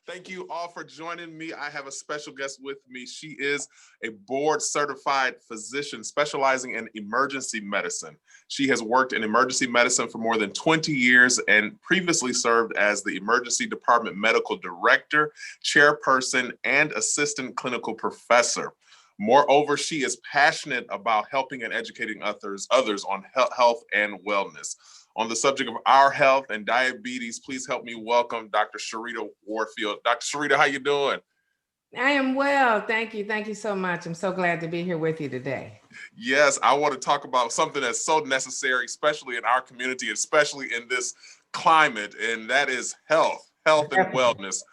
Thank you all for joining me. I have a special guest with me. She is a board-certified physician specializing in emergency medicine. She has worked in emergency medicine for more than 20 years and previously served as the emergency department medical director, chairperson, and assistant clinical professor. Moreover, she is passionate about helping and educating others on health and wellness. On the subject of our health and diabetes, please help me welcome Dr. Sharita Warfield. Dr. Sharita, how you doing? I am well. Thank you. Thank you so much. I'm so glad to be here with you today. Yes, I want to talk about something that's so necessary, especially in our community, especially in this climate, and that is health and Definitely. wellness.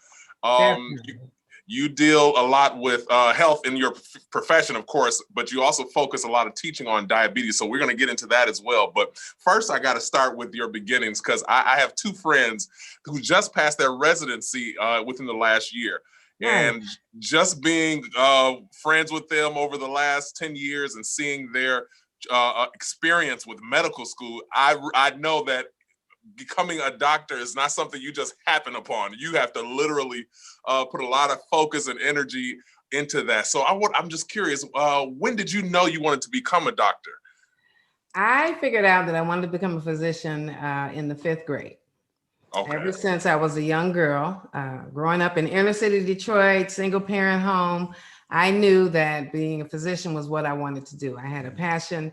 Um, you, Definitely. you deal a lot with health in your profession, of course, but you also focus a lot of teaching on diabetes. So we're going to get into that as well. But first, I got to start with your beginnings because I have two friends who just passed their residency within the last year. Nice. And just being friends with them over the last 10 years and seeing their experience with medical school, I know that becoming a doctor is not something you just happen upon. You have to literally put a lot of focus and energy into that. So I'm just curious, when did you know you wanted to become a doctor? I figured out that I wanted to become a physician in the fifth grade. Okay. Ever since I was a young girl, growing up in inner city Detroit, single parent home, I knew that being a physician was what I wanted to do. I had a passion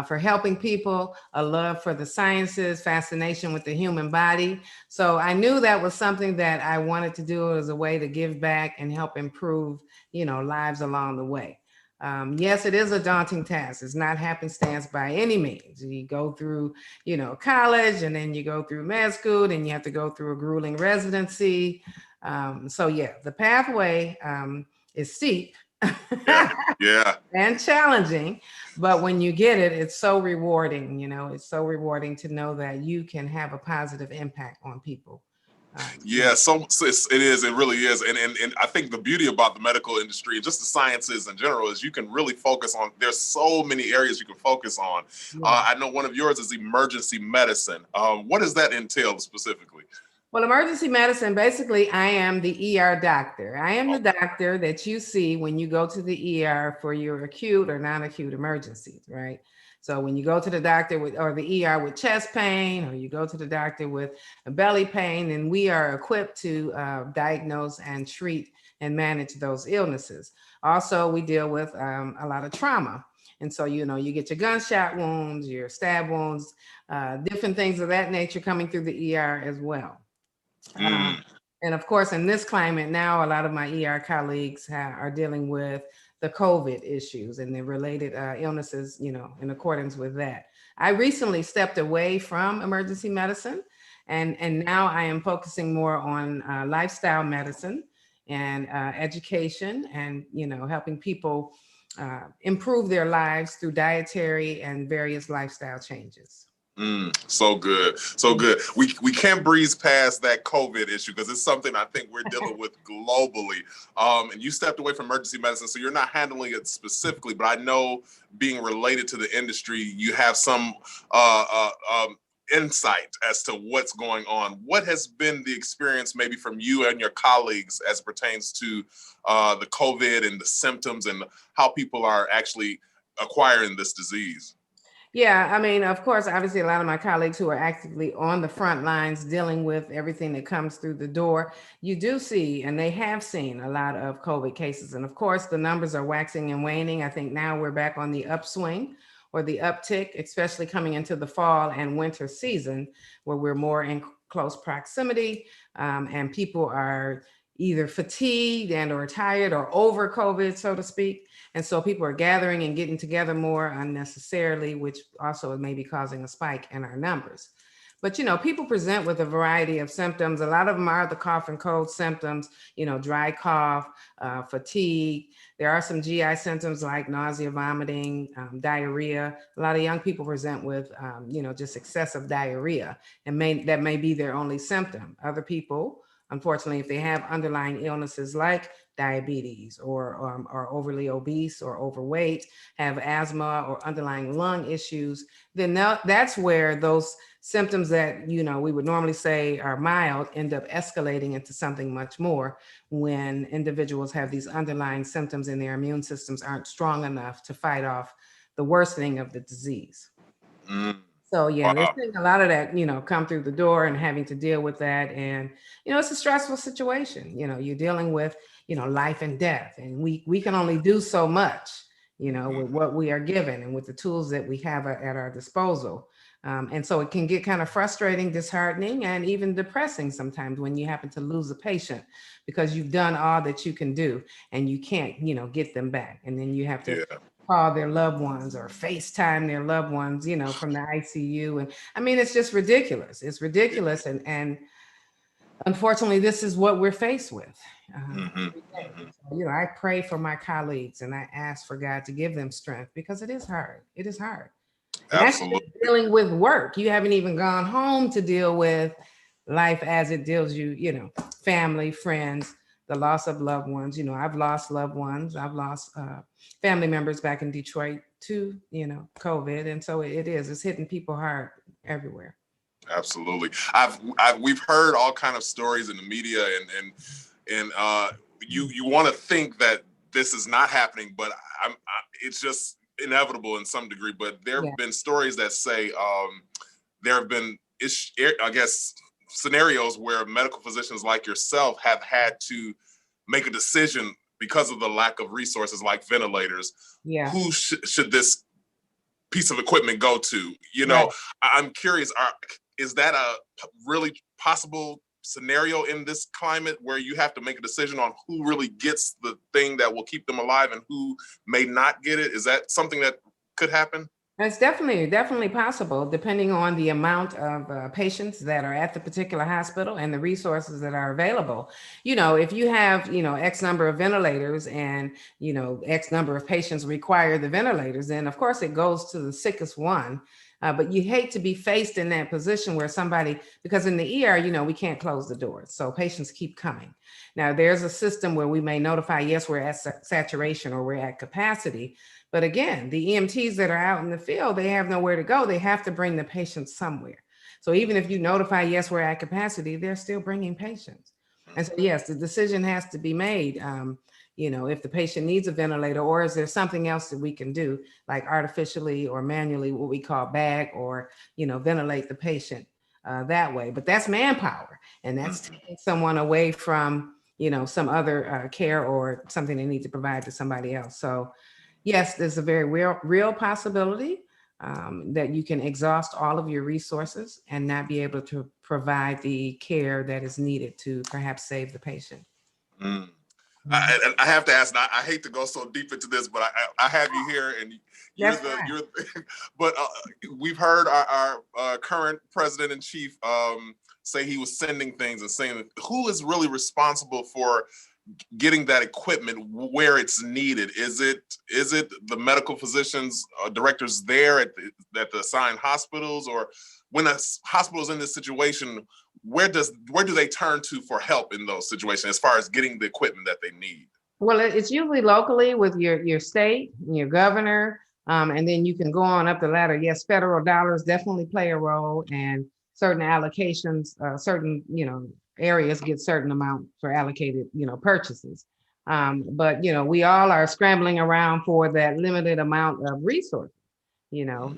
for helping people, a love for the sciences, fascination with the human body. So I knew that was something that I wanted to do as a way to give back and help improve, lives along the way. Yes, it is a daunting task. It's not happenstance by any means. You go through college, and then you go through med school, and you have to go through a grueling residency. So yeah, the pathway is steep Yeah. Yeah. and challenging, but when you get it, it's so rewarding. It's so rewarding to know that you can have a positive impact on people. Yeah, so it is. It really is, and I think the beauty about the medical industry, just the sciences in general, is you can really focus on. There's so many areas you can focus on. Yeah. I know one of yours is emergency medicine. What does that entail specifically? Well, emergency medicine, basically, I am the ER doctor. I am the Okay. doctor that you see when you go to the ER for your acute or non-acute emergencies, right? So when you go to the doctor with or the ER with chest pain, or you go to the doctor with a belly pain, then we are equipped to diagnose and treat and manage those illnesses. Also, we deal with a lot of trauma. And so, you get your gunshot wounds, your stab wounds, different things of that nature coming through the ER as well. Mm, And of course, in this climate now, a lot of my ER colleagues are dealing with the COVID issues and the related illnesses, in accordance with that. I recently stepped away from emergency medicine, and now I am focusing more on lifestyle medicine and education, and helping people improve their lives through dietary and various lifestyle changes. so good, so good. We can't breeze past that COVID issue because it's something I think we're dealing with globally. And you stepped away from emergency medicine, so you're not handling it specifically. But I know, being related to the industry, you have some insight as to what's going on. What has been the experience, maybe from you and your colleagues, as it pertains to the COVID and the symptoms and how people are actually acquiring this disease? Yeah, I mean, of course, obviously, a lot of my colleagues who are actively on the front lines dealing with everything that comes through the door, you do see, and they have seen a lot of COVID cases. And of course, the numbers are waxing and waning. I think now we're back on the upswing or the uptick, especially coming into the fall and winter season, where we're more in close proximity, and people are either fatigued and or tired or over COVID, so to speak. And so people are gathering and getting together more unnecessarily, which also may be causing a spike in our numbers. But people present with a variety of symptoms. A lot of them are the cough and cold symptoms, dry cough, fatigue. There are some GI symptoms like nausea, vomiting, diarrhea. A lot of young people present with, just excessive diarrhea, and that may be their only symptom. Other people unfortunately, if they have underlying illnesses like diabetes or are overly obese or overweight, have asthma or underlying lung issues, then that's where those symptoms that, you know, we would normally say are mild end up escalating into something much more when individuals have these underlying symptoms and their immune systems aren't strong enough to fight off the worsening of the disease. Mm. So yeah, they're Wow. seeing a lot of that, you know, come through the door and having to deal with that. And, you know, it's a stressful situation. You know, you're dealing with, you know, life and death, and we can only do so much, you know, with what we are given and with the tools that we have at our disposal. And so it can get kind of frustrating, disheartening, and even depressing sometimes when you happen to lose a patient because you've done all that you can do and you can't, you know, get them back. And then you have to Yeah. call their loved ones or FaceTime their loved ones, you know, from the ICU. And I mean, it's just ridiculous. It's ridiculous. And unfortunately, this is what we're faced with. Every day. So, you know, I pray for my colleagues and I ask for God to give them strength because it is hard. It is hard. And that's just Absolutely. dealing with work. You haven't even gone home to deal with life as it deals you, you know, family, friends, the loss of loved ones. You know, I've lost loved ones. I've lost family members back in Detroit to, you know, COVID. And so it's hitting people hard everywhere. Absolutely. We've heard all kind of stories in the media, and you want to think that this is not happening, but it's just inevitable in some degree. But there have been stories that say there have been, I guess, scenarios where medical physicians like yourself have had to make a decision because of the lack of resources like ventilators. Yeah. Who should this piece of equipment go to? You know, I'm curious, is that a really possible scenario in this climate where you have to make a decision on who really gets the thing that will keep them alive and who may not get it? Is that something that could happen? It's definitely possible, depending on the amount of patients that are at the particular hospital and the resources that are available. You know, if you have, you know, X number of ventilators and, you know, X number of patients require the ventilators, then of course it goes to the sickest one. But you hate to be faced in that position where somebody, because in the ER, you know, we can't close the doors. So patients keep coming. Now, there's a system where we may notify, yes, we're at saturation or we're at capacity. But again, the EMTs that are out in the field, they have nowhere to go. They have to bring the patients somewhere. So even if you notify, yes, we're at capacity, they're still bringing patients. And so, yes, the decision has to be made. You know, if the patient needs a ventilator, or is there something else that we can do, like artificially or manually, what we call bag or, you know, ventilate the patient that way. But that's manpower, and that's taking someone away from, you know, some other care or something they need to provide to somebody else. So yes, there's a very real possibility that you can exhaust all of your resources and not be able to provide the care that is needed to perhaps save the patient. I have to ask, I hate to go so deep into this, but I have you here, and but we've heard our current president in chief say he was sending things and saying, who is really responsible for getting that equipment where it's needed? Is it the medical physicians, directors there at the assigned hospitals, or when a hospital is in this situation, where do they turn to for help in those situations as far as getting the equipment that they need? Well, it's usually locally with your state, your governor, and then you can go on up the ladder. Yes, federal dollars definitely play a role, and certain allocations, certain, you know, areas get certain amount for allocated, you know, purchases. But, you know, we all are scrambling around for that limited amount of resources, you know.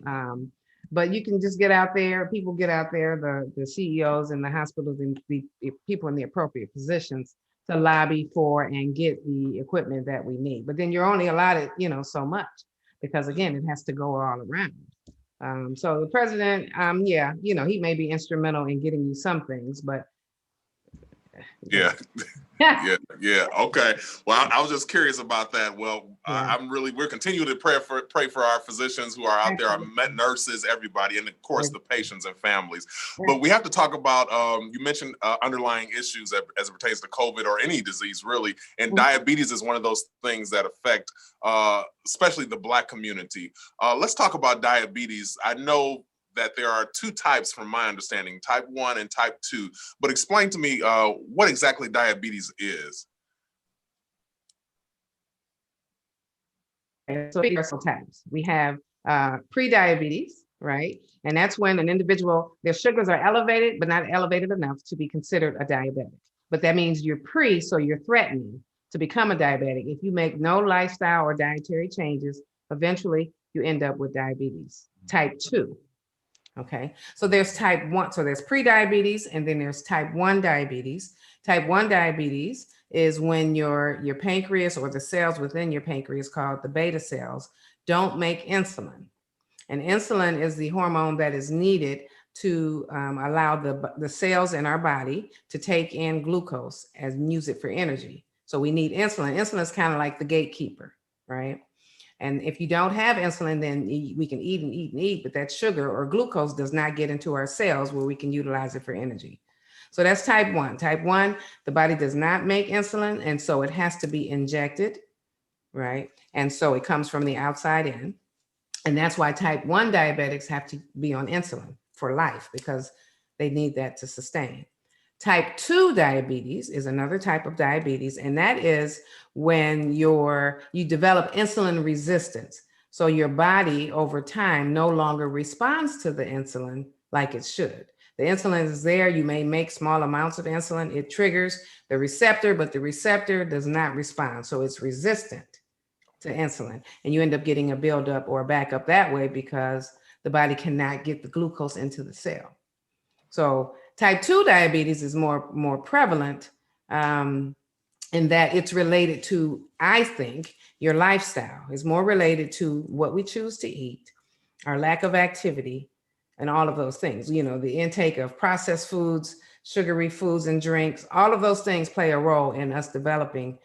But you can just get out there, people get out there, the CEOs and the hospitals and the people in the appropriate positions to lobby for and get the equipment that we need. But then you're only allotted, you know, so much, because again, it has to go all around. So the president, yeah, you know, he may be instrumental in getting you some things, but yeah. Yeah. Okay. Well, I was just curious about that. Well, we're continuing to pray for our physicians who are out there, our nurses, everybody, and of course the patients and families. But we have to talk about, you mentioned underlying issues as it pertains to COVID or any disease really, and diabetes is one of those things that affect especially the Black community. Let's talk about diabetes. I know that there are two types from my understanding, type 1 and type 2. But explain to me what exactly diabetes is. So there are some types. We have pre-diabetes, right? And that's when an individual, their sugars are elevated, but not elevated enough to be considered a diabetic. But that means you're pre, so you're threatening to become a diabetic. If you make no lifestyle or dietary changes, eventually you end up with diabetes, type 2. Okay, so there's type 1, so there's pre-diabetes, and then there's type 1 diabetes. Type 1 diabetes is when your pancreas, or the cells within your pancreas called the beta cells, don't make insulin. And insulin is the hormone that is needed to allow the cells in our body to take in glucose and use it for energy. So we need insulin. Insulin is kind of like the gatekeeper, right? And if you don't have insulin, then we can eat and eat and eat, but that sugar or glucose does not get into our cells where we can utilize it for energy. So that's type 1. Type 1, the body does not make insulin, and so it has to be injected, right? And so it comes from the outside in. And that's why type 1 diabetics have to be on insulin for life, because they need that to sustain. Type 2 diabetes is another type of diabetes, and that is when you develop insulin resistance. So your body over time no longer responds to the insulin like it should. The insulin is there, you may make small amounts of insulin, it triggers the receptor, but the receptor does not respond. So it's resistant to insulin, and you end up getting a buildup or a backup that way because the body cannot get the glucose into the cell. So type 2 diabetes is more prevalent in that it's related to, I think, your lifestyle. It's more related to what we choose to eat, our lack of activity, and all of those things. You know, the intake of processed foods, sugary foods and drinks, all of those things play a role in us developing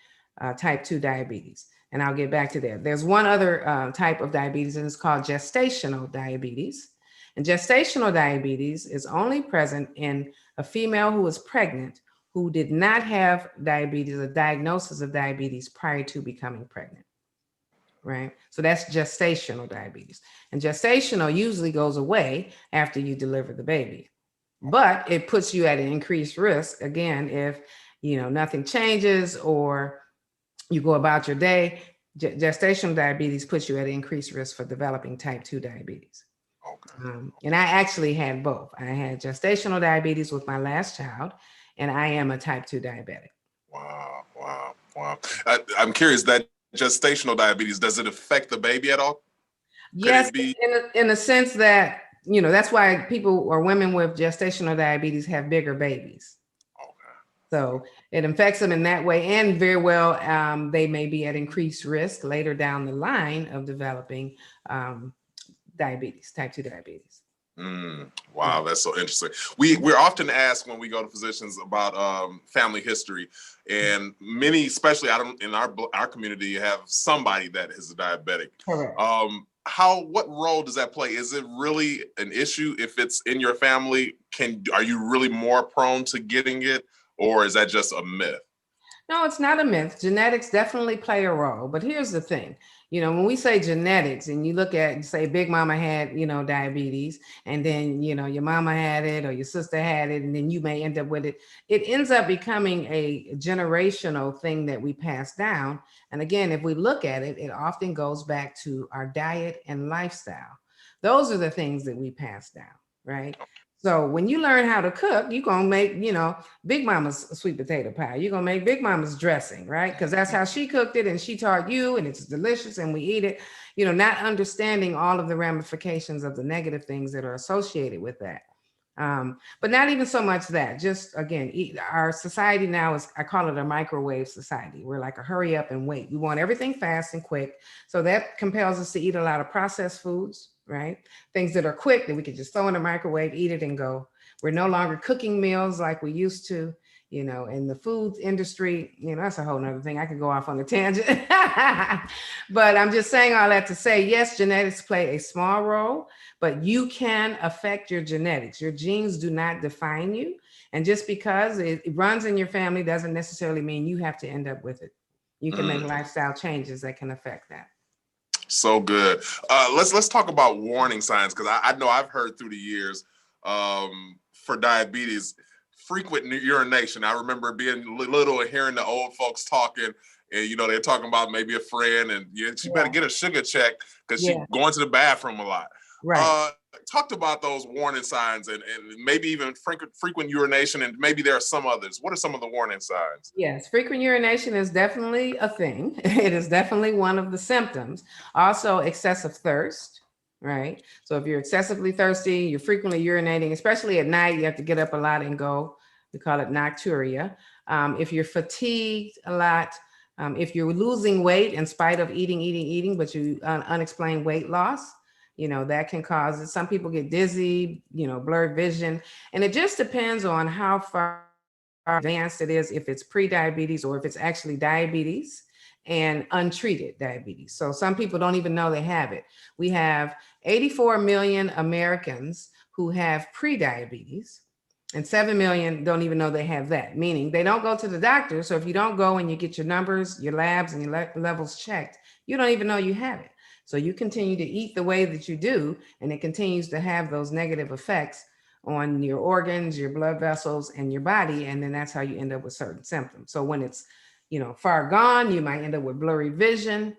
type 2 diabetes. And I'll get back to that. There's one other type of diabetes, and it's called gestational diabetes. And gestational diabetes is only present in a female who is pregnant who did not have diabetes, a diagnosis of diabetes prior to becoming pregnant, right? So that's gestational diabetes. And gestational usually goes away after you deliver the baby, but it puts you at an increased risk, again, if nothing changes or you go about your day. Gestational diabetes puts you at an increased risk for developing type 2 diabetes. Okay. And I actually had both. I had gestational diabetes with my last child, and I am a type 2 diabetic. Wow. I'm curious, that gestational diabetes, does it affect the baby at all? Yes, in a sense that, that's why people or women with gestational diabetes have bigger babies. So it affects them in that way, and very well, they may be at increased risk later down the line of developing diabetes, type 2 diabetes. Wow, that's so interesting. We're often asked when we go to physicians about family history, and many, especially in our community, have somebody that is a diabetic. Correct. What role does that play? Is it really an issue if it's in your family? Are you really more prone to getting it? Or is that just a myth? No, it's not a myth. Genetics definitely play a role. But here's the thing. When we say genetics and you look at, say, Big Mama had, diabetes, and then, your mama had it or your sister had it, and then you may end up with it. It ends up becoming a generational thing that we pass down. And again, if we look at it, it often goes back to our diet and lifestyle. Those are the things that we pass down, right? So when you learn how to cook, you're going to make, Big Mama's sweet potato pie. You're going to make Big Mama's dressing, right? Because that's how she cooked it and she taught you, and it's delicious and we eat it, not understanding all of the ramifications of the negative things that are associated with that. But not even so much that, just again, our society now is, I call it a microwave society. We're like a hurry up and wait. We want everything fast and quick. So that compels us to eat a lot of processed foods, right? Things that are quick that we could just throw in the microwave, eat it and go. We're no longer cooking meals like we used to, in the food industry, that's a whole nother thing. I could go off on a tangent, but I'm just saying all that to say, yes, genetics play a small role, but you can affect your genetics. Your genes do not define you. And just because it runs in your family doesn't necessarily mean you have to end up with it. You can make lifestyle changes that can affect that. So good. Let's talk about warning signs, because I know I've heard through the years for diabetes, frequent urination. I remember being little and hearing the old folks talking, and they're talking about maybe a friend, and she better get a sugar check because she's going to the bathroom a lot. Right. Talked about those warning signs and maybe even frequent urination, and maybe there are some others. What are some of the warning signs? Yes, frequent urination is definitely a thing. It is definitely one of the symptoms. Also, excessive thirst, right? So if you're excessively thirsty, you're frequently urinating, especially at night, you have to get up a lot and go. We call it nocturia. If you're fatigued a lot, if you're losing weight in spite of eating, but you unexplained weight loss, that can cause it. Some people get dizzy, blurred vision, and it just depends on how far advanced it is, if it's pre-diabetes or if it's actually diabetes and untreated diabetes. So some people don't even know they have it. We have 84 million Americans who have pre-diabetes, and 7 million don't even know they have that, meaning they don't go to the doctor. So if you don't go and you get your numbers, your labs, and your levels checked, you don't even know you have it. So you continue to eat the way that you do, and it continues to have those negative effects on your organs, your blood vessels, and your body. And then that's how you end up with certain symptoms. So when it's, far gone, you might end up with blurry vision.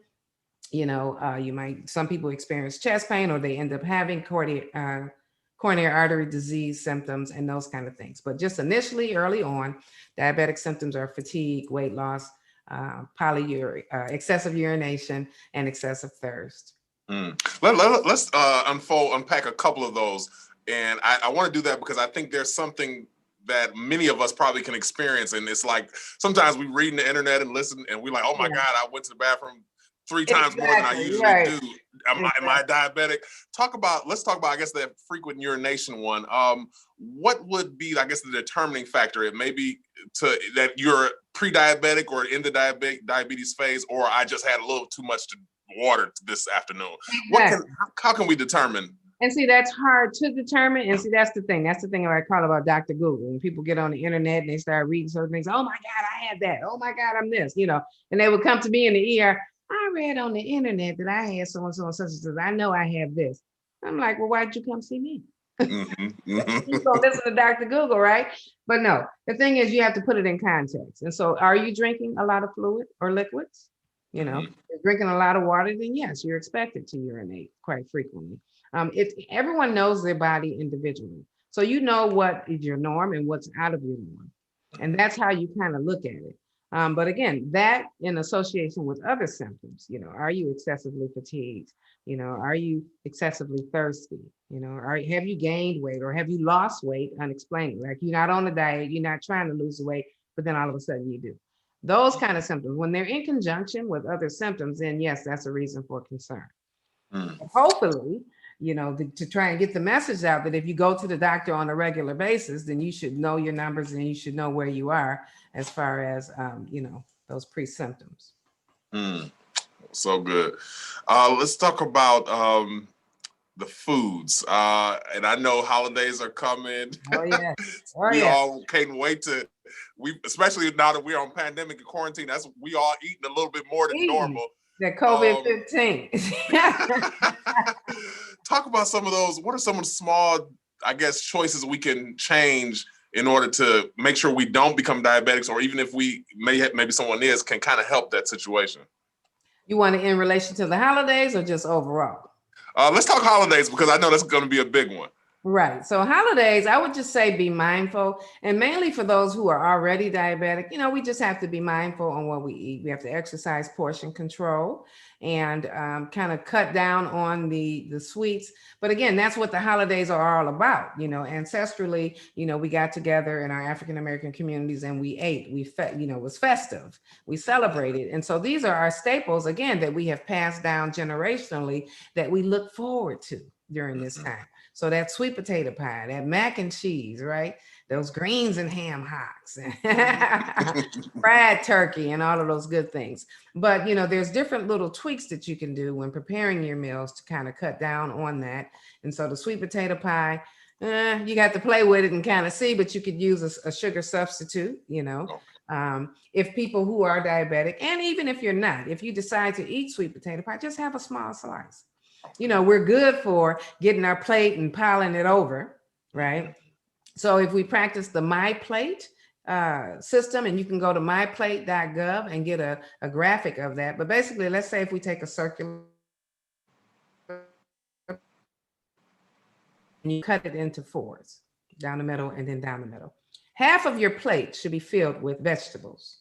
Some people experience chest pain, or they end up having coronary artery disease symptoms and those kind of things. But just initially, early on, diabetic symptoms are fatigue, weight loss, polyuria, excessive urination, and excessive thirst. Let's unpack a couple of those. And I want to do that because I think there's something that many of us probably can experience. And it's like, sometimes we read in the internet and listen, and we're like, oh my God, I went to the bathroom 3 times more than I usually do. Am I diabetic? Let's talk about, I guess, that frequent urination one. What would be, I guess, the determining factor? It may be that you're pre-diabetic or in the diabetes phase, or I just had a little too much water this afternoon. Exactly. How can we determine? And see, that's hard to determine. And see, that's the thing. That's the thing I call about Dr. Google. When people get on the internet and they start reading certain things, oh my God, I had that. Oh my God, I'm this, and they would come to me in the ER. I read on the internet that I had so-and-so and such and such. I know I have this. I'm like, well, why'd you come see me? You don't listen to Dr. Google, right? But no, the thing is, you have to put it in context. And so, are you drinking a lot of fluid or liquids? If you're drinking a lot of water, then yes, you're expected to urinate quite frequently. Everyone knows their body individually. So you know what is your norm and what's out of your norm. And that's how you kind of look at it. But again, that in association with other symptoms, are you excessively fatigued? Are you excessively thirsty? Have you gained weight or have you lost weight unexplainedly? Like, you're not on a diet, you're not trying to lose weight, but then all of a sudden you do. Those kind of symptoms, when they're in conjunction with other symptoms, then yes, that's a reason for concern. Hopefully, to try and get the message out that if you go to the doctor on a regular basis, then you should know your numbers and you should know where you are as far as, those pre-symptoms. So good. Let's talk about the foods. And I know holidays are coming. Oh, yeah. We all can't wait especially now that we're on pandemic and quarantine, we all eating a little bit more than normal. The COVID-15. Talk about some of those. What are some of the small, I guess, choices we can change in order to make sure we don't become diabetics, or even if we maybe someone is, can kind of help that situation? You want it in relation to the holidays or just overall? Let's talk holidays, because I know that's going to be a big one. Right. So holidays, I would just say be mindful, and mainly for those who are already diabetic, we just have to be mindful on what we eat. We have to exercise portion control and kind of cut down on the sweets. But again, that's what the holidays are all about. Ancestrally, we got together in our African-American communities and we ate, it was festive. We celebrated. And so these are our staples, again, that we have passed down generationally that we look forward to during this time. So that sweet potato pie, that mac and cheese, right? Those greens and ham hocks, fried turkey, and all of those good things. But, there's different little tweaks that you can do when preparing your meals to kind of cut down on that. And so the sweet potato pie, you got to play with it and kind of see, but you could use a sugar substitute, If people who are diabetic, and even if you're not, if you decide to eat sweet potato pie, just have a small slice. We're good for getting our plate and piling it over, right? So if we practice the My Plate system, and you can go to myplate.gov and get a graphic of that. But basically, let's say if we take a circular and you cut it into fours, down the middle and then down the middle. Half of your plate should be filled with vegetables,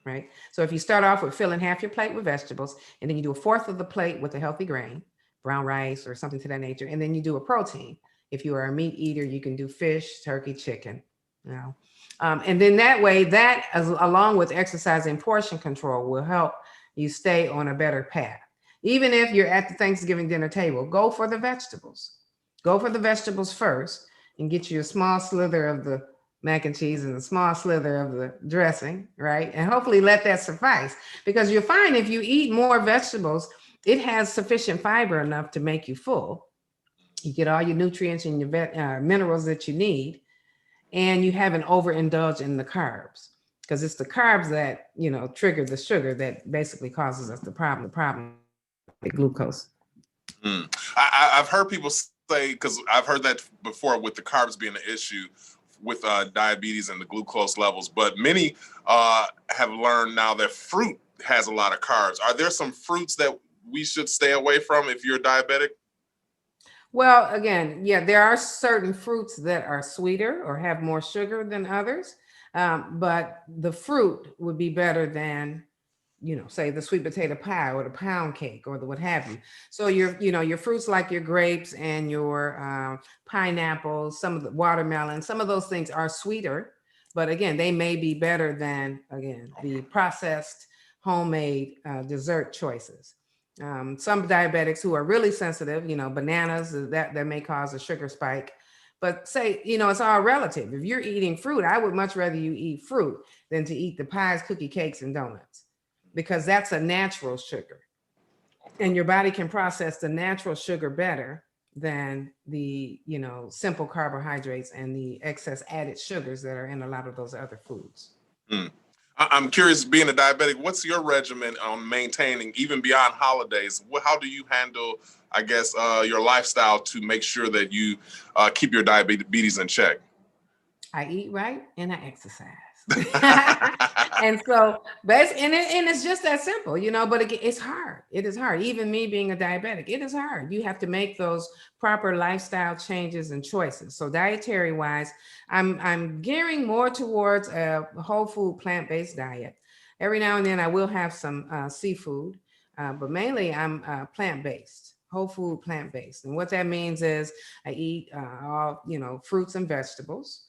right? So if you start off with filling half your plate with vegetables, and then you do a fourth of the plate with a healthy grain, brown rice or something to that nature, and then you do a protein. If you are a meat eater, you can do fish, turkey, chicken, and then that way, that along with exercise and portion control will help you stay on a better path. Even if you're at the Thanksgiving dinner table, go for the vegetables. Go for the vegetables first and get you a small slither of the mac and cheese and a small slither of the dressing, right? And hopefully let that suffice, because you'll find if you eat more vegetables, it has sufficient fiber enough to make you full. You get all your nutrients and your minerals that you need, and you haven't overindulged in the carbs, because it's the carbs that, trigger the sugar that basically causes us the problem, the glucose. I've heard people say, because I've heard that before with the carbs being an issue with diabetes and the glucose levels, but many have learned now that fruit has a lot of carbs. Are there some fruits that we should stay away from if you're diabetic? Well, again, yeah, there are certain fruits that are sweeter or have more sugar than others, but the fruit would be better than, say the sweet potato pie or the pound cake or the what have you. So your fruits like your grapes and your pineapples, some of the watermelon, some of those things are sweeter, but again, they may be better than, again, the processed homemade dessert choices. Some diabetics who are really sensitive, bananas, that may cause a sugar spike. But say, it's all relative. If you're eating fruit, I would much rather you eat fruit than to eat the pies, cookie cakes, and donuts, because that's a natural sugar. And your body can process the natural sugar better than the, simple carbohydrates and the excess added sugars that are in a lot of those other foods. I'm curious, being a diabetic, what's your regimen on maintaining, even beyond holidays? How do you handle, I guess, your lifestyle to make sure that you keep your diabetes in check? I eat right and I exercise. And so and it's just that simple, but again, it's hard. It is hard. Even me being a diabetic, it is hard. You have to make those proper lifestyle changes and choices. So dietary wise, I'm gearing more towards a whole food plant-based diet. Every now and then I will have some seafood, but mainly I'm plant-based, whole food plant-based. And what that means is I eat all, fruits and vegetables.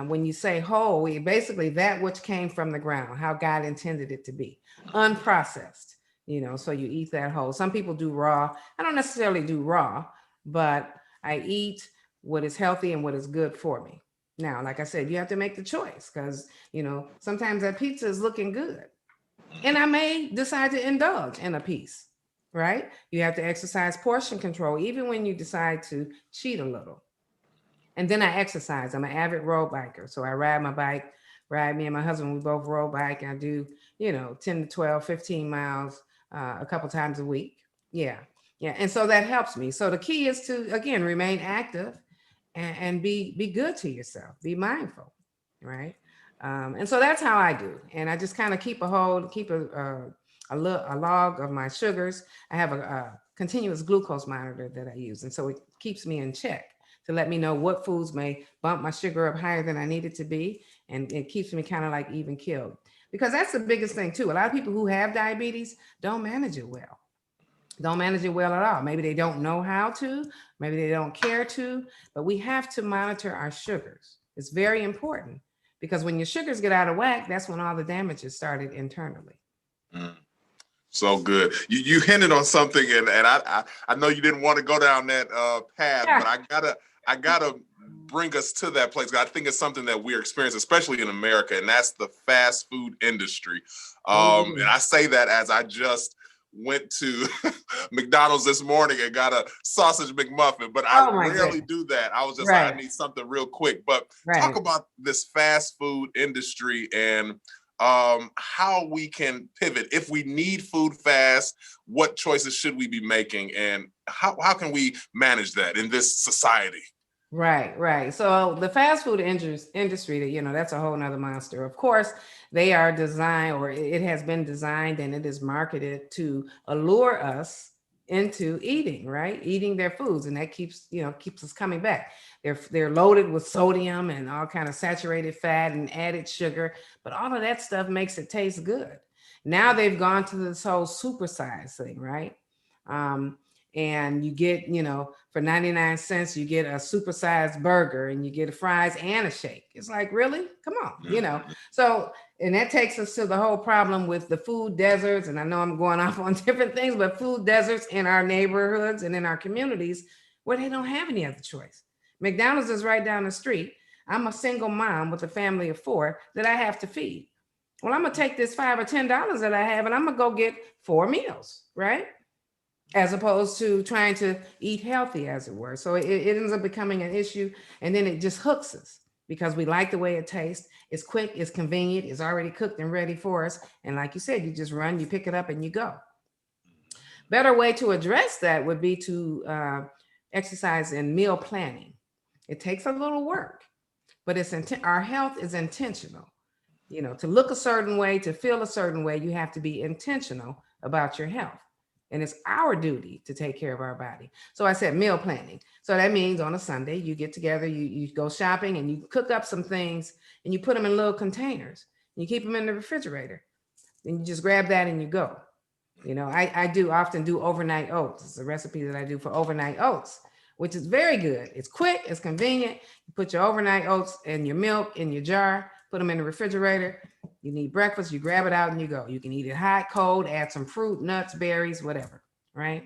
When you say whole, basically that which came from the ground, how God intended it to be, unprocessed, so you eat that whole. Some people do raw. I don't necessarily do raw, but I eat what is healthy and what is good for me. Now, like I said, you have to make the choice, because, sometimes that pizza is looking good and I may decide to indulge in a piece, right? You have to exercise portion control, even when you decide to cheat a little. And then I exercise. I'm an avid road biker. So I ride my bike, me and my husband, we both road bike. I do, 10 to 12, 15 miles a couple times a week. Yeah. Yeah. And so that helps me. So the key is to, again, remain active and be good to yourself, be mindful. Right. And so that's how I do. And I just kind of keep a log of my sugars. I have a continuous glucose monitor that I use. And so it keeps me in check to let me know what foods may bump my sugar up higher than I need it to be. And it keeps me kind of like even killed, because that's the biggest thing too. A lot of people who have diabetes don't manage it well. Don't manage it well at all. Maybe they don't know how to, maybe they don't care to, but we have to monitor our sugars. It's very important, because when your sugars get out of whack, that's when all the damage is started internally. So good. You hinted on something, and I know you didn't want to go down that path, but I gotta bring us to that place. I think it's something that we're experiencing, especially in America, and that's the fast food industry. And I say that as I just went to McDonald's this morning and got a sausage McMuffin, but I rarely do that. I was just like, I need something real quick. But talk about this fast food industry and how we can pivot if we need food fast. What choices should we be making, and how can we manage that in this society? Right, right. So the fast food industry, that's a whole nother monster. Of course, they are designed, or it has been designed and it is marketed to allure us into eating, right? Eating their foods. And that keeps us coming back. They're loaded with sodium and all kind of saturated fat and added sugar, but all of that stuff makes it taste good. Now they've gone to this whole supersize thing, right? Um, and you get, for 99 cents, you get a supersized burger and you get a fries and a shake. It's like, really? Come on. So, and that takes us to the whole problem with the food deserts. And I know I'm going off on different things, but food deserts in our neighborhoods and in our communities where they don't have any other choice. McDonald's is right down the street. I'm a single mom with a family of 4 that I have to feed. Well, I'm gonna take this $5 or $10 that I have and I'm gonna go get 4 meals, right? As opposed to trying to eat healthy, as it were. So it ends up becoming an issue, and then it just hooks us because we like the way it tastes. It's quick, it's convenient, it's already cooked and ready for us. And like you said, you just run, you pick it up, and you go. Better way to address that would be to exercise in meal planning. It takes a little work, but our health is intentional. To look a certain way, to feel a certain way, you have to be intentional about your health. And it's our duty to take care of our body. So I said meal planning. So that means on a Sunday, you get together, you go shopping and you cook up some things and you put them in little containers. You keep them in the refrigerator. Then you just grab that and you go. I do often do overnight oats. It's a recipe that I do for overnight oats, which is very good. It's quick, it's convenient. You put your overnight oats and your milk in your jar, put them in the refrigerator. You need breakfast, you grab it out and you go. You can eat it hot, cold, add some fruit, nuts, berries, whatever, right?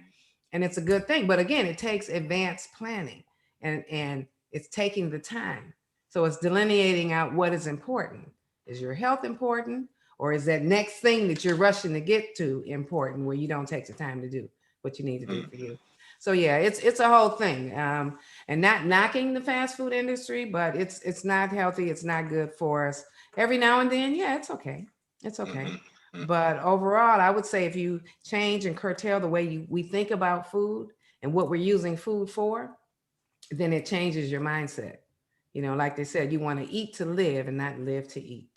And it's a good thing. But again, it takes advanced planning and it's taking the time. So it's delineating out what is important. Is your health important? Or is that next thing that you're rushing to get to important where you don't take the time to do what you need to do for you? So yeah, it's a whole thing. And not knocking the fast food industry, but it's not healthy. It's not good for us. Every now and then, yeah, it's okay. It's okay. But overall, I would say if you change and curtail the way we think about food and what we're using food for, then it changes your mindset. Like they said, you want to eat to live and not live to eat.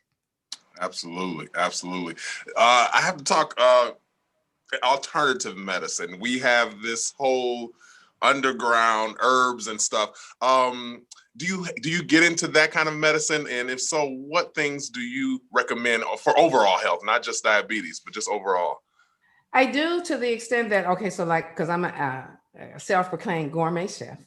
Absolutely, absolutely. I have to talk alternative medicine. We have this whole underground herbs and stuff. Do you get into that kind of medicine? And if so, what things do you recommend for overall health, not just diabetes, but just overall? I do, to the extent that, okay, so like, because I'm a self-proclaimed gourmet chef.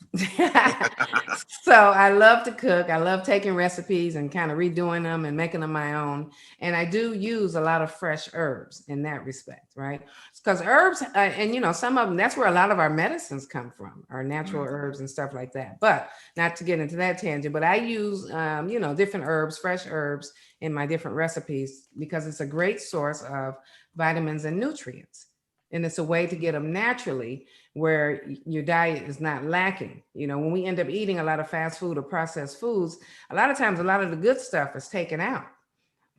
So I love to cook. I love taking recipes and kind of redoing them and making them my own. And I do use a lot of fresh herbs in that respect, right? Because herbs, and some of them, that's where a lot of our medicines come from, our natural herbs and stuff like that. But not to get into that tangent, but I use, different herbs, fresh herbs in my different recipes because it's a great source of vitamins and nutrients. And it's a way to get them naturally where your diet is not lacking. When we end up eating a lot of fast food or processed foods, a lot of times, a lot of the good stuff is taken out.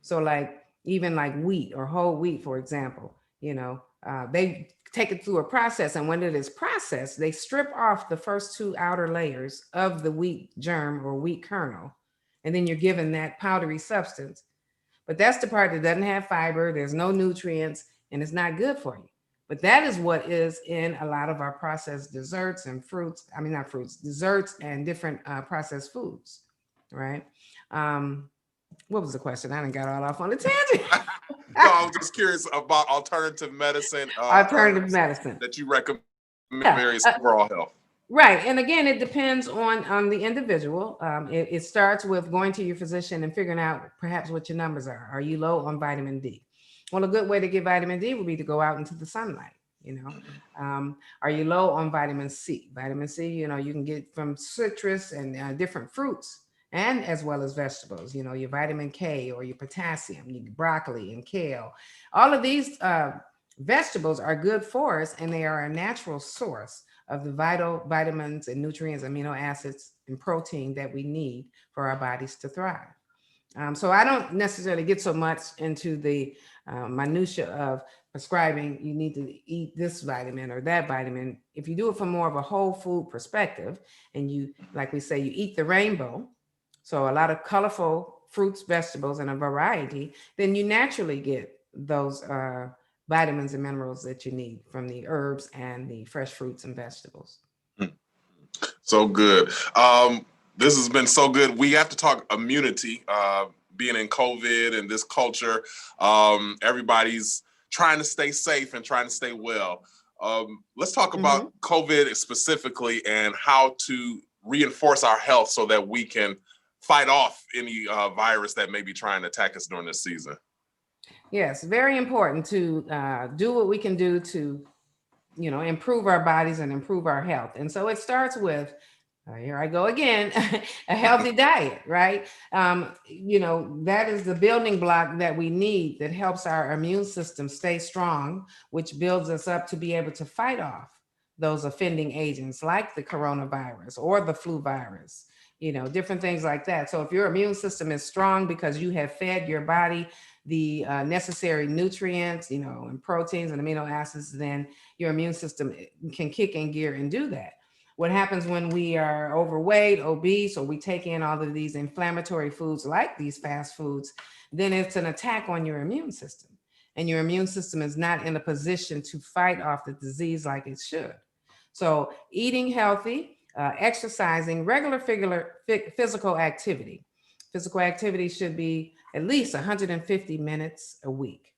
So like even like wheat or whole wheat, for example, they take it through a process. And when it is processed, they strip off the first 2 outer layers of the wheat germ or wheat kernel. And then you're given that powdery substance. But that's the part that doesn't have fiber, there's no nutrients, and it's not good for you. But that is what is in a lot of our processed desserts and fruits. I mean, not fruits, desserts and different processed foods, right? What was the question? I done got all off on a tangent. No, I was just curious about alternative medicine. Alternative medicine that you recommend yeah. various overall health. Right. And again, it depends on the individual. It starts with going to your physician and figuring out perhaps what your numbers are. Are you low on vitamin D? Well, a good way to get vitamin D would be to go out into the sunlight. Are you low on vitamin C? Vitamin C, you can get from citrus and different fruits and as well as vegetables, your vitamin K or your potassium, your broccoli and kale. All of these vegetables are good for us and they are a natural source of the vital vitamins and nutrients, amino acids, and protein that we need for our bodies to thrive. So I don't necessarily get so much into the minutia of prescribing, you need to eat this vitamin or that vitamin. If you do it from more of a whole food perspective, and you, like we say, you eat the rainbow, so a lot of colorful fruits, vegetables, and a variety, then you naturally get those vitamins and minerals that you need from the herbs and the fresh fruits and vegetables. So good. This has been so good. We have to talk immunity, being in COVID and this culture. Everybody's trying to stay safe and trying to stay well. Let's talk about COVID specifically and how to reinforce our health so that we can fight off any virus that may be trying to attack us during this season. Yes, very important to do what we can do to, improve our bodies and improve our health. And so it starts with, here I go again, a healthy diet, right? That is the building block that we need that helps our immune system stay strong, which builds us up to be able to fight off those offending agents like the coronavirus or the flu virus, different things like that. So if your immune system is strong because you have fed your body the necessary nutrients, and proteins and amino acids, then your immune system can kick in gear and do that. What happens when we are overweight, obese, or we take in all of these inflammatory foods like these fast foods, then it's an attack on your immune system. And your immune system is not in a position to fight off the disease like it should. So eating healthy, exercising, regular physical activity. Physical activity should be at least 150 minutes a week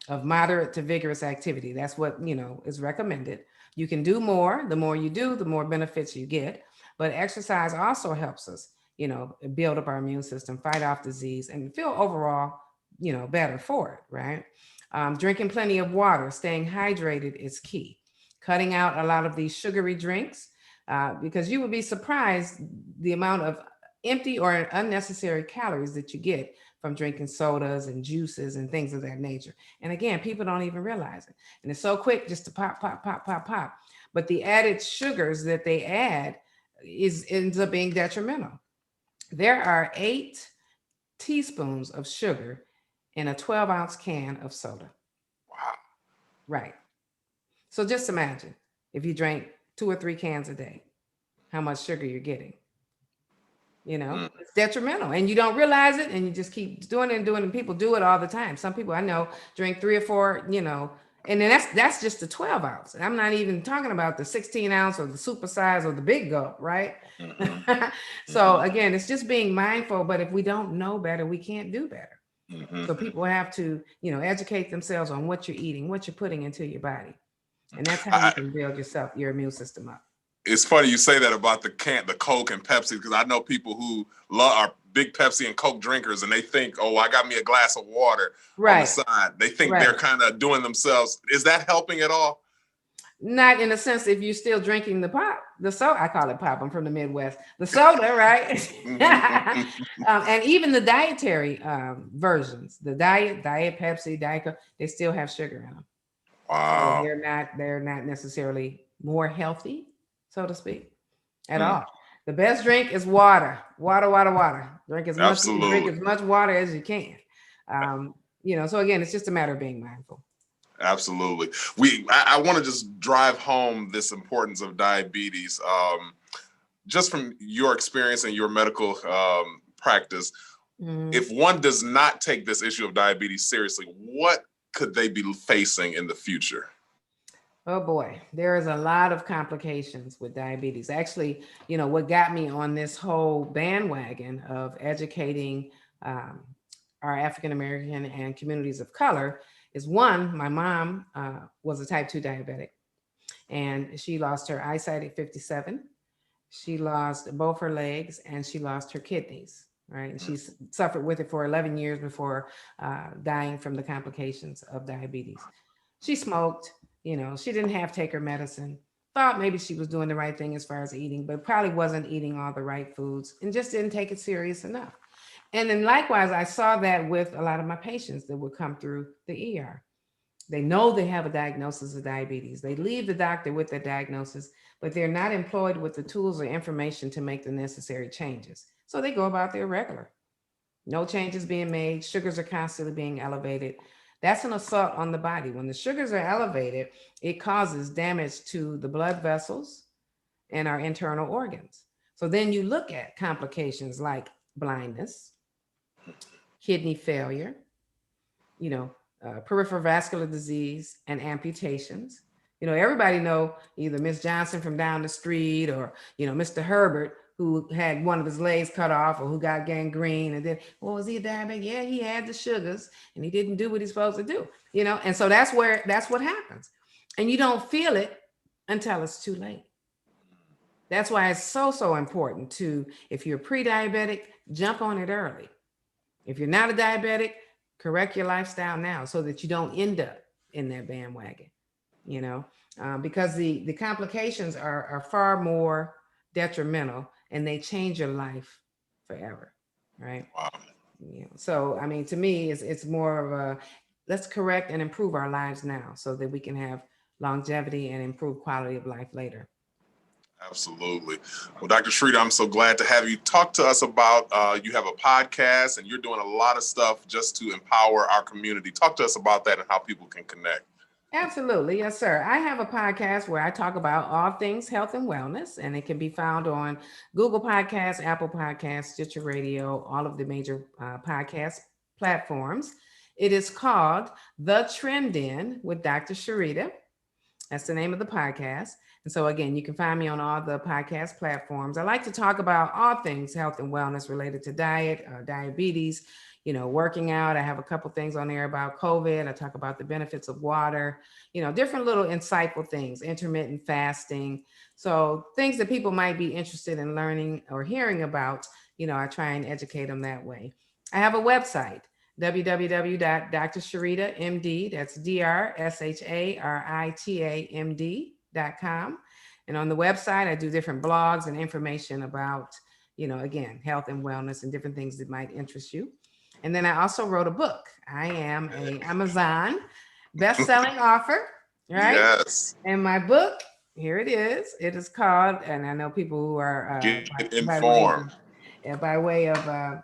of moderate to vigorous activity. That's what, is recommended. You can do more. The more you do, the more benefits you get. But exercise also helps us, build up our immune system, fight off disease, and feel overall, better for it, right? Drinking plenty of water, staying hydrated is key. Cutting out a lot of these sugary drinks, because you would be surprised the amount of empty or unnecessary calories that you get from drinking sodas and juices and things of that nature. And again, people don't even realize it. And it's so quick just to pop, pop, pop, pop, pop. But the added sugars that they add ends up being detrimental. There are 8 teaspoons of sugar in a 12-ounce can of soda. Wow. Right. So just imagine if you drank 2 or 3 cans a day, how much sugar you're getting. It's detrimental and you don't realize it, and you just keep doing it and doing it. And people do it all the time. Some people I know drink 3 or 4, and then that's just the 12 ounce. I'm not even talking about the 16 ounce or the super size or the big gulp, right? So again, it's just being mindful, but if we don't know better, we can't do better. So people have to, educate themselves on what you're eating, what you're putting into your body. And that's how you can build your immune system up. It's funny you say that about the Coke and Pepsi, because I know people who are big Pepsi and Coke drinkers, and they think, oh, I got me a glass of water on the side. They think they're kind of doing themselves. Is that helping at all? Not in a sense if you're still drinking the pop, the soda. I call it pop. I'm from the Midwest. The soda, right? And even the dietary versions, the diet Pepsi, Diet Coke, they still have sugar in them. Wow. So they're not necessarily more healthy, so to speak, at all. The best drink is water. Water. Drink as much water as you can. So again, it's just a matter of being mindful. Absolutely. I want to just drive home this importance of diabetes. Just from your experience and your medical practice, if one does not take this issue of diabetes seriously, what could they be facing in the future? Oh boy, there is a lot of complications with diabetes. Actually, what got me on this whole bandwagon of educating our African American and communities of color is, one, my mom was a type 2 diabetic, and she lost her eyesight at 57. She lost both her legs, and she lost her kidneys, right? And she suffered with it for 11 years before dying from the complications of diabetes. She smoked. She didn't have to take her medicine, thought maybe she was doing the right thing as far as eating, but probably wasn't eating all the right foods and just didn't take it serious enough. And then likewise, I saw that with a lot of my patients that would come through the ER. They know they have a diagnosis of diabetes. They leave the doctor with their diagnosis, but they're not employed with the tools or information to make the necessary changes. So they go about their regular, No changes being made. Sugars are constantly being elevated. That's an assault on the body. When the sugars are elevated, it causes damage to the blood vessels and our internal organs. So then you look at complications like blindness, kidney failure, peripheral vascular disease, and amputations. Everybody know either Miss Johnson from down the street, or Mr. Herbert, who had one of his legs cut off, or who got gangrene. And then, well, was he a diabetic? Yeah, he had the sugars and he didn't do what he's supposed to do. And so that's what happens. And you don't feel it until it's too late. That's why it's so important to, if you're pre-diabetic, jump on it early. If you're not a diabetic, correct your lifestyle now so that you don't end up in that bandwagon, because the complications are far more detrimental, and they change your life forever, right? Wow. So, I mean, to me, it's more of a, let's correct and improve our lives now so that we can have longevity and improve quality of life later. Absolutely. Well, Dr. Sharita, I'm so glad to have you talk to us about, you have a podcast and you're doing a lot of stuff just to empower our community. Talk to us about that and how people can connect. Absolutely. Yes, sir. I have a podcast where I talk about all things health and wellness, and it can be found on Google Podcasts, Apple Podcasts, Stitcher Radio, all of the major podcast platforms. It is called The Trend In with Dr. Sharita. That's the name of the podcast. And so again, you can find me on all the podcast platforms. I like to talk about all things health and wellness related to diet, diabetes, working out. I have a couple things on there about COVID. I talk about the benefits of water, different little insightful things, intermittent fasting. So things that people might be interested in learning or hearing about, I try and educate them that way. I have a website, www.drsharitamd, that's DrSharitamD.com. And on the website, I do different blogs and information about, again, health and wellness and different things that might interest you. And then I also wrote a book. I am an Amazon best-selling author, right? Yes. And my book, here it is. It is called, and I know people who are Get informed. By way of the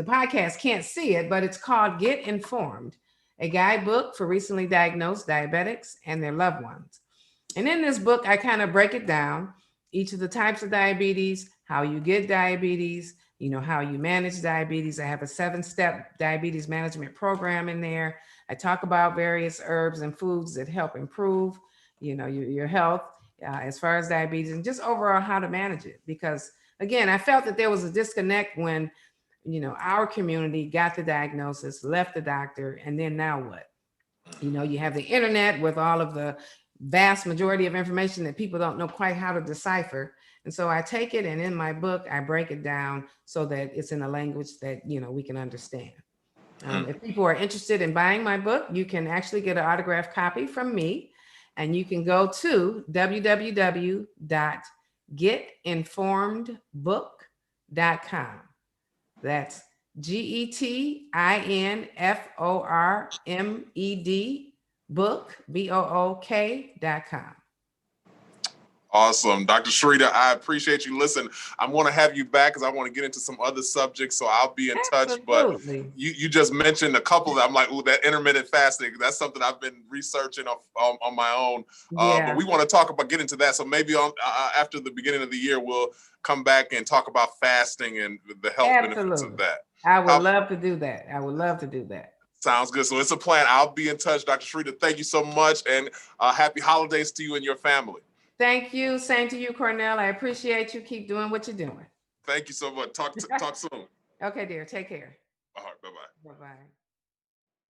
podcast can't see it, but it's called Get Informed, a guidebook for recently diagnosed diabetics and their loved ones. And in this book, I kind of break it down, each of the types of diabetes, how you get diabetes, how you manage diabetes. I have a 7-step diabetes management program in there. I talk about various herbs and foods that help improve, your health as far as diabetes, and just overall how to manage it. Because again, I felt that there was a disconnect when, our community got the diagnosis, left the doctor, and then now what? You have the internet with all of the vast majority of information that people don't know quite how to decipher. And so I take it, and in my book, I break it down so that it's in a language that, we can understand. If people are interested in buying my book, you can actually get an autographed copy from me, and you can go to www.getinformedbook.com. That's GETINFORMED book, BOOK.com. Awesome. Dr. Sharita, I appreciate you. Listen, I want to have you back because I want to get into some other subjects, so I'll be in touch. But you just mentioned a couple that I'm like, ooh, that intermittent fasting, that's something I've been researching on my own. But we want to talk about, get into that. So maybe after the beginning of the year, we'll come back and talk about fasting and the health benefits of that. I would love to do that. I would love to do that. Sounds good. So it's a plan. I'll be in touch. Dr. Sharita, thank you so much, and happy holidays to you and your family. Thank you. Same to you, Cornell. I appreciate you. Keep doing what you're doing. Thank you so much. Talk soon. Okay, dear. Take care. All right. Bye-bye. Bye-bye.